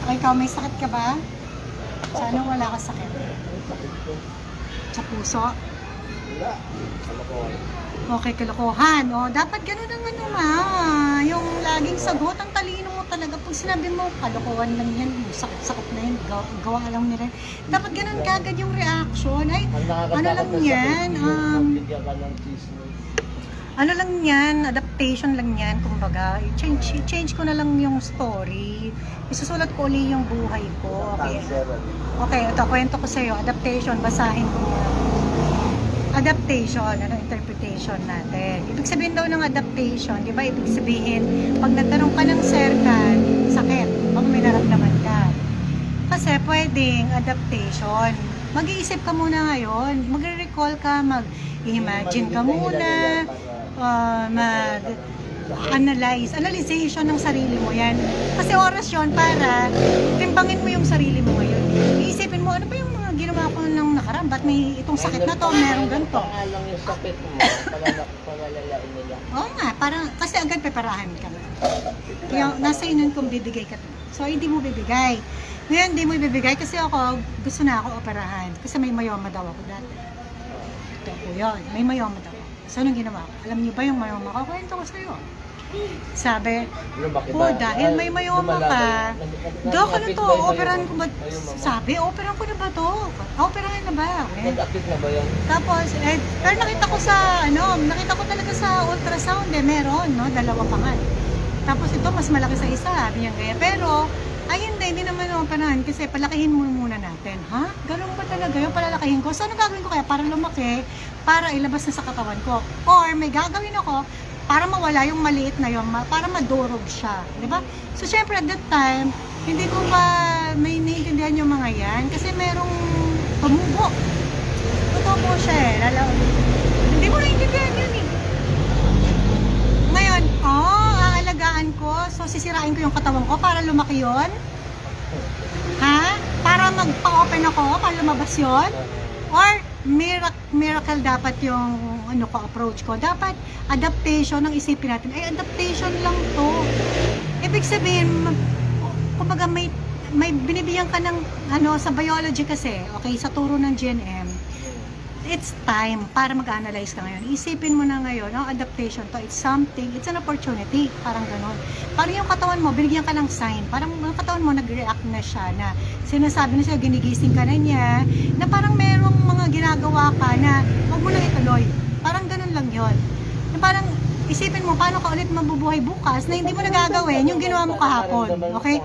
O ikaw, may sakit ka ba? Sana wala ka sakit. Sa puso? Wala. Kalokohan. Okay, kalokohan. O, dapat ganun ang ano ma. Yung laging sagot, ang talino mo talaga. Pag sinabi mo, kalokohan lang yan, sakit-sakit na yan, gawa lang nila. Dapat ganun kagad yung reaction. Ay, ano lang yan, Bigyan ka ng chismis. ano lang yan, adaptation lang yan, kumbaga. Change ko na lang yung story. Isusulat ko uli yung buhay ko. Okay, okay, ito, kwento ko sa'yo. Adaptation, basahin mo muna. Adaptation, ano, interpretation natin. Ibig sabihin daw ng adaptation, di ba? Ibig sabihin, pag nagtanong ka ng circle, sakit, pag may naramdaman ka. Kasi pwedeng adaptation. Mag-iisip ka muna ngayon, magre-recall ka, mag-imagine ka muna, analyzation ng sarili mo yan. Kasi oras yun para timbangin mo yung sarili mo ngayon. Iisipin mo, ano ba yung mga ginawa ko nung nakaraan? Ba't may itong sakit na to, meron ganito? Pangalang yung sakit mo, palalayain nila. Oo nga, parang, kasi agad preparahan ka na. Kaya nasa inun kung bibigay ka to. So, hindi mo bibigay. Ngayon, hindi mo bibigay kasi ako, gusto na ako operahan. Kasi may mayoma daw ako dati. Ito po yun, may mayoma daw ako. So, anong ginawa ko? Alam niyo ba yung mayoma ko? Kwento ko sa'yo. Sabi, dahil may mayoma ka, Dok, ano to? Operahan ko ba? Sabi, operahan ko na ba to? Operahan na ba? Nag-akit na ba yan? Tapos, pero nakita ko sa, nakita ko talaga sa ultrasound, meron, no? Dalawa pa nga. Tapos ito, mas malaki sa isa, sabi niya kaya. Pero, ay hindi naman operahan kasi palakihin muna natin. Ha? Ganun ba talaga yung palalakihin ko? So, ano gagawin ko kaya? Para lumaki, para ilabas na sa katawan ko. Or, may gagawin ako, para mawala yung maliit na yun, para madurog siya. Diba? So, syempre, at that time, hindi ko pa may naiintindihan yung mga yan kasi merong tumubo. Totoo po siya eh. Hindi mo naiintindihan yun eh. Ngayon, aalagaan ko, so sisirain ko yung katawan ko para lumaki yun? Ha? Para magpa-open ako, para lumabas yun? Or, miracle dapat yung approach ko. Dapat adaptation ang isipin natin. Ay, adaptation lang to. Ibig sabihin, kumbaga may binibigyan ka ng sa biology kasi, okay, sa turo ng GNM, it's time para mag-analyze ka ngayon. Isipin mo na ngayon, adaptation to, it's something, it's an opportunity, parang ganun. Parang yung katawan mo, binigyan ka ng sign, parang yung katawan mo nag-react na siya, na sinasabi na siya, ginigising ka na niya, na parang merong mga ginagawa ka na huwag mo nang ituloy. Parang ganun lang yon. Na parang isipin mo, paano ka ulit mabubuhay bukas na hindi mo nagagawin yung ginawa mo kahapon. Okay?